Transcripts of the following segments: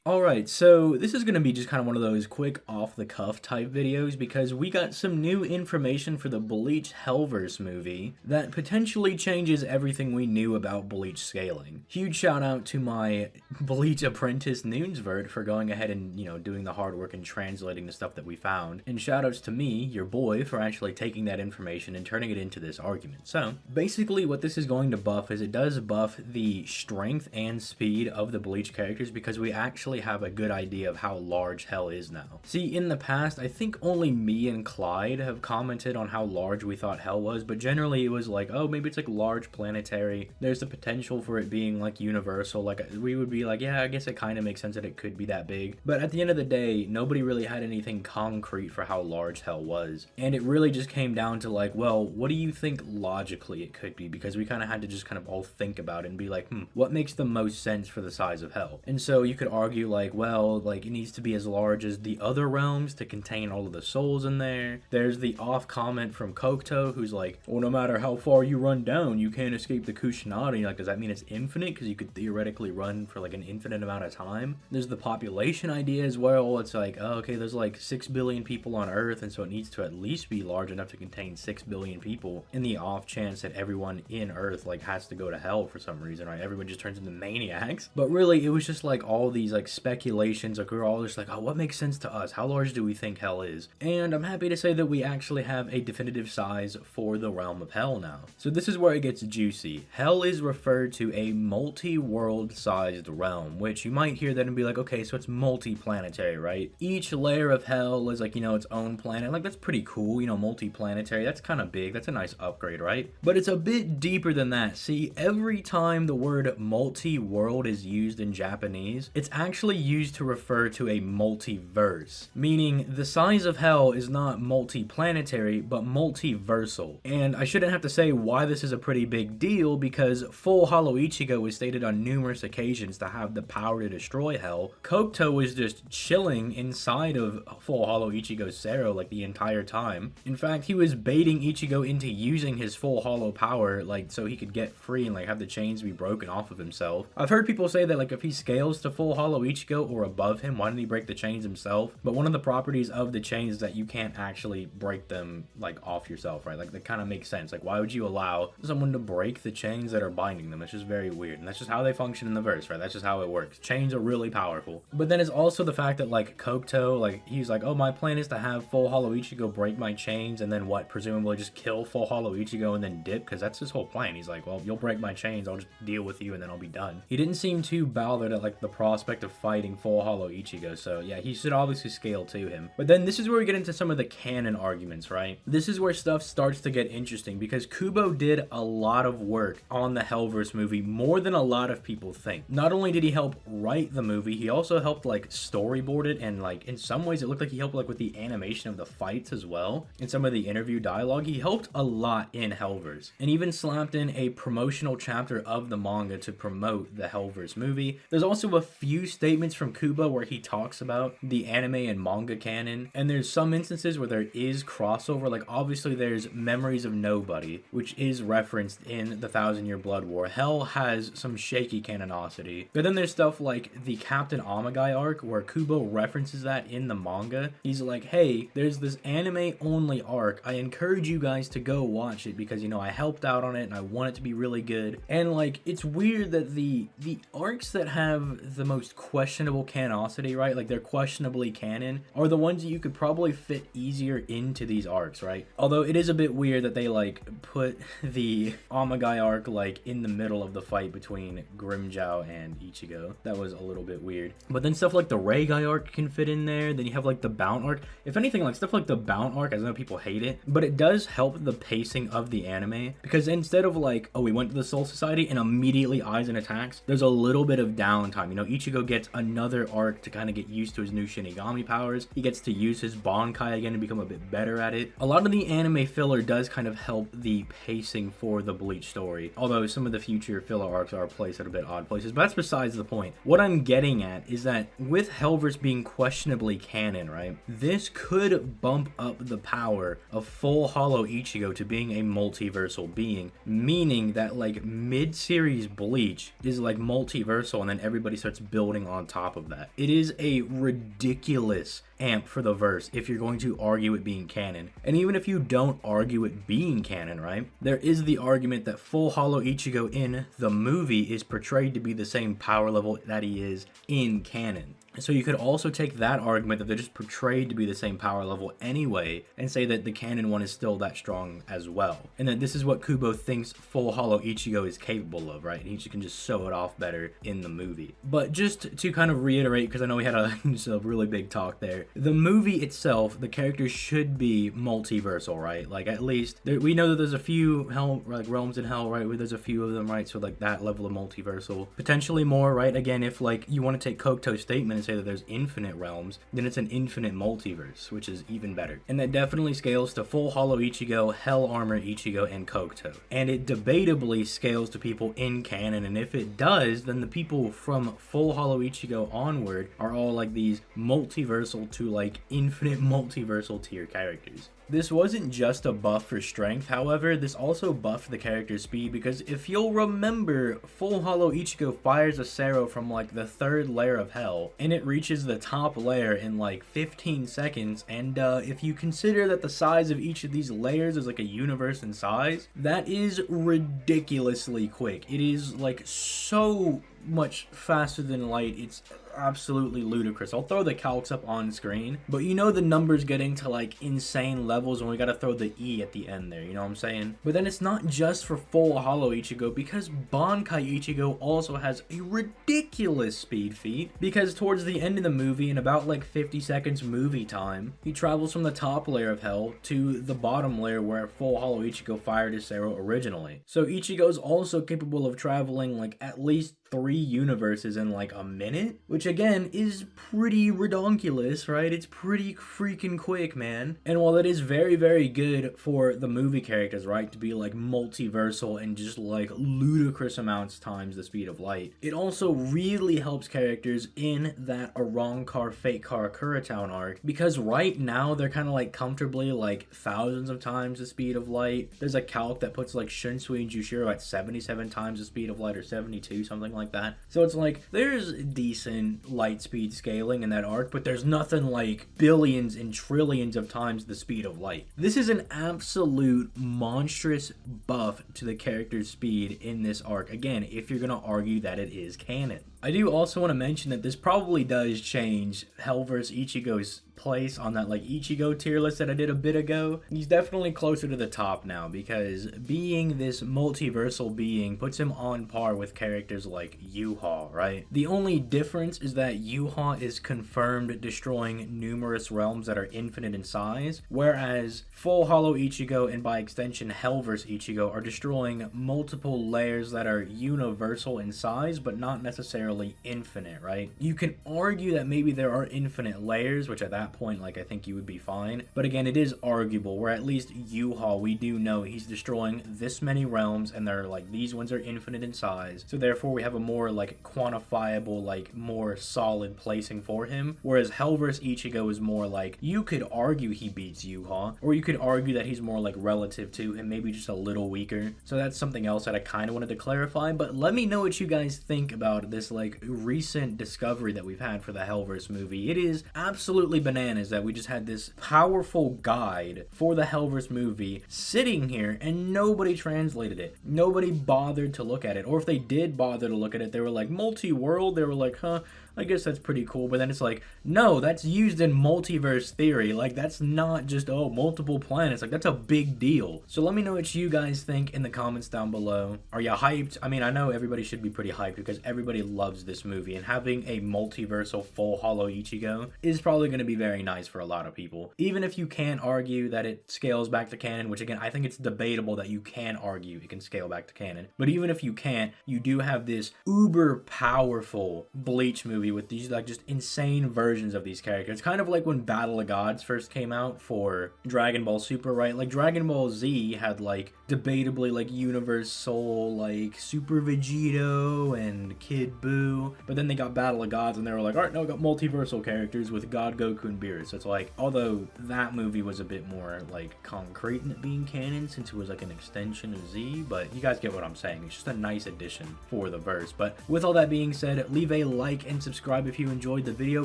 Alright, so this is going to be just kind of one of those quick off-the-cuff type videos because we got some new information for the Bleach Hellverse movie that potentially changes everything we knew about Bleach scaling. Huge shout out to my Bleach apprentice Noonsvert for going ahead and, doing the hard work and translating the stuff that we found. And shout outs to me, your boy, for actually taking that information and turning it into this argument. So, basically what this is going to buff is it does buff the strength and speed of the Bleach characters because we actually have a good idea of how large Hell is now. See, in the past, I think only me and Clyde have commented on how large we thought Hell was, but generally it was like, oh, maybe it's like large planetary. There's the potential for it being like universal. Like, we would be like, yeah, I guess it kind of makes sense that it could be that big. But at the end of the day, nobody really had anything concrete for how large Hell was. And it really just came down to like, well, what do you think logically it could be? Because we kind of had to just kind of all think about it and be like, what makes the most sense for the size of Hell? And so you could argue like, well, like it needs to be as large as the other realms to contain all of the souls in there. There's the off comment from Kokuto who's like, well, no matter how far you run down, you can't escape the Kusanagi. Like, does that mean it's infinite? Because you could theoretically run for like an infinite amount of time. There's the population idea as well. It's like, oh, okay, there's like 6 billion people on Earth, and so it needs to at least be large enough to contain 6 billion people in the off chance that everyone in Earth like has to go to hell for some reason, right? Everyone just turns into maniacs. But really, it was just like all these like speculations. Like, we were all just like, oh, what makes sense to us? How large do we think Hell is? And I'm happy to say that we actually have a definitive size for the realm of Hell now. So this is where it gets juicy. Hell is referred to a multi-world sized realm, which you might hear that and be like, okay, so it's multi-planetary, right? Each layer of Hell is like, its own planet. Like, that's pretty cool, multi-planetary. That's kind of big. That's a nice upgrade, right? But it's a bit deeper than that. See, every time the word multi-world is used in Japanese, it's actually used to refer to a multiverse, meaning the size of Hell is not multi-planetary, but multiversal. And I shouldn't have to say why this is a pretty big deal, because Full Hollow Ichigo was stated on numerous occasions to have the power to destroy Hell. Kokuto was just chilling inside of Full Hollow Ichigo's Sero like the entire time. In fact, he was baiting Ichigo into using his Full Hollow power, like, so he could get free and like have the chains be broken off of himself. I've heard people say that like if he scales to Full Hollow Ichigo or above him, why didn't he break the chains himself? But one of the properties of the chains is that you can't actually break them like off yourself, right? Like, that kind of makes sense. Like, why would you allow someone to break the chains that are binding them? It's just very weird, and that's just how they function in the verse, right? That's just how it works. Chains are really powerful. But then it's also the fact that like Kokuto, like, he's like, oh, my plan is to have Full Hollow Ichigo break my chains and then what, presumably just kill Full Hollow Ichigo and then dip, because that's his whole plan. He's like, well, you'll break my chains, I'll just deal with you and then I'll be done. He didn't seem too bothered at like the prospect of fighting Full Hollow Ichigo, so yeah, he should obviously scale to him. But then this is where we get into some of the canon arguments, right? This is where stuff starts to get interesting, because Kubo did a lot of work on the Hellverse movie, more than a lot of people think. Not only did he help write the movie, he also helped like storyboard it, and like in some ways it looked like he helped like with the animation of the fights as well, and some of the interview dialogue. He helped a lot in Hellverse, and even slapped in a promotional chapter of the manga to promote the Hellverse movie. There's also a few statements from Kubo where he talks about the anime and manga canon, and there's some instances where there is crossover. Like, obviously there's Memories of Nobody, which is referenced in the Thousand Year Blood War. Hell has some shaky canonicity. But then there's stuff like the Captain Amagai arc, where Kubo references that in the manga. He's like, hey, there's this anime only arc. I encourage you guys to go watch it because, I helped out on it and I want it to be really good. And like, it's weird that the arcs that have the most questionable canonicity, right? Like, they're questionably canon, are the ones that you could probably fit easier into these arcs, right? Although it is a bit weird that they like put the Amagai arc like in the middle of the fight between Grimmjow and Ichigo. That was a little bit weird. But then stuff like the Reigai arc can fit in there. Then you have like the Bount arc. If anything, like stuff like the Bount arc, I know people hate it, but it does help the pacing of the anime, because instead of like, oh, we went to the Soul Society and immediately Aizen attacks, there's a little bit of downtime. Ichigo gets another arc to kind of get used to his new Shinigami powers. He gets to use his Bankai again and become a bit better at it. A lot of the anime filler does kind of help the pacing for the Bleach story, although some of the future filler arcs are placed at a bit odd places, but that's besides the point. What I'm getting at is that with Hellverse being questionably canon, right, this could bump up the power of Full Hollow Ichigo to being a multiversal being, meaning that like mid-series Bleach is like multiversal, and then everybody starts building on top of that. It is a ridiculous amp for the verse if you're going to argue it being canon. And even if you don't argue it being canon, right, there is the argument that Full Hollow Ichigo in the movie is portrayed to be the same power level that he is in canon. So you could also take that argument that they're just portrayed to be the same power level anyway and say that the canon one is still that strong as well. And that this is what Kubo thinks Full Hollow Ichigo is capable of, right? And he can just show it off better in the movie. But just to kind of reiterate, because I know we had just a really big talk there, the movie itself, the characters should be multiversal, right? Like at least, we know that there's a few realms in hell, right? Where there's a few of them, right? So like that level of multiversal. Potentially more, right? Again, if like you want to take Kokuto's statement and say that there's infinite realms, then it's an infinite multiverse, which is even better. And that definitely scales to Full Hollow Ichigo, Hell Armor Ichigo, and Kokuto. And it debatably scales to people in canon, and if it does, then the people from Full Hollow Ichigo onward are all like these multiversal to like infinite multiversal tier characters. This wasn't just a buff for strength, however, this also buffed the character's speed, because if you'll remember, Full Hollow Ichigo fires a Sero from like the 3rd layer of hell, and it reaches the top layer in like 15 seconds, and if you consider that the size of each of these layers is like a universe in size, that is ridiculously quick. It is like so much faster than light. It's absolutely ludicrous. I'll throw the calcs up on screen, but you know the numbers getting to like insane levels when we gotta throw the E at the end there, you know what I'm saying? But then it's not just for Full Hollow Ichigo, because Bankai Ichigo also has a ridiculous speed feat, because towards the end of the movie, in about like 50 seconds movie time, he travels from the top layer of hell to the bottom layer where Full Hollow Ichigo fired his Sero originally. So Ichigo is also capable of traveling like at least 3 universes in like a minute, which again is pretty redonkulous, right? It's pretty freaking quick, man. And while it is very, very good for the movie characters, right, to be like multiversal and just like ludicrous amounts times the speed of light, it also really helps characters in that Arrancar Fate Car Kuratown arc, because right now they're kind of like comfortably like thousands of times the speed of light. There's a calc that puts like Shunsui and Jushiro at 77 times the speed of light, or 72, something like that. So it's like there's decent light speed scaling in that arc, but there's nothing like billions and trillions of times the speed of light. This is an absolute monstrous buff to the character's speed in this arc, again, if you're gonna argue that it is canon. I do also want to mention that this probably does change Hellverse Ichigo's place on that like Ichigo tier list that I did a bit ago. He's definitely closer to the top now, because being this multiversal being puts him on par with characters like Yuha, right? The only difference is that Yuha is confirmed destroying numerous realms that are infinite in size, whereas Full Hollow Ichigo, and by extension Hellverse Ichigo, are destroying multiple layers that are universal in size but not necessarily infinite, right? You can argue that maybe there are infinite layers, which at that point, like, I think you would be fine. But again, it is arguable, where at least Yuha, we do know he's destroying this many realms, and they're like, these ones are infinite in size. So therefore, we have a more like quantifiable, like more solid placing for him. Whereas Hellverse Ichigo is more like, you could argue he beats Yuha, or you could argue that he's more like relative to him, maybe just a little weaker. So that's something else that I kind of wanted to clarify. But let me know what you guys think about this like recent discovery that we've had for the Hellverse movie. It is absolutely bananas that we just had this powerful guide for the Hellverse movie sitting here and nobody translated it. Nobody bothered to look at it. Or if they did bother to look at it, they were like, multi-world? They were like, huh, I guess that's pretty cool. But then it's like, no, that's used in multiverse theory. Like, that's not just, oh, multiple planets. Like, that's a big deal. So let me know what you guys think in the comments down below. Are you hyped? I mean, I know everybody should be pretty hyped because everybody loves this movie, and having a multiversal Full Hollow Ichigo is probably going to be very nice for a lot of people. Even if you can't argue that it scales back to canon, which again, I think it's debatable that you can argue it can scale back to canon. But even if you can't, you do have this uber powerful Bleach movie with these like just insane versions of these characters. Kind of like when Battle of Gods first came out for Dragon Ball Super, right? Like Dragon Ball Z had like debatably like Universe Soul, like Super Vegito and Kid Buu. But then they got Battle of Gods and they were like, alright, now we got multiversal characters with God, Goku, and Beerus. So it's like, although that movie was a bit more like concrete in it being canon since it was like an extension of Z, but you guys get what I'm saying. It's just a nice addition for the verse. But with all that being said, leave a like and subscribe if you enjoyed the video.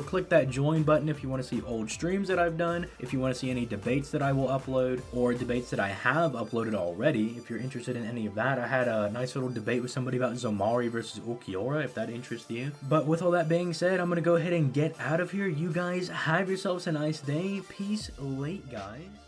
Click that join button if you want to see old streams that I've done, if you want to see any debates that I will upload, or debates that I have uploaded already. If you're interested in any of that, I had a nice little debate with somebody about Zomari versus Ulquiorra, if that interests you. But with all that being said, I'm going to go ahead and get out of here. You guys have yourselves a nice day. Peace late, guys.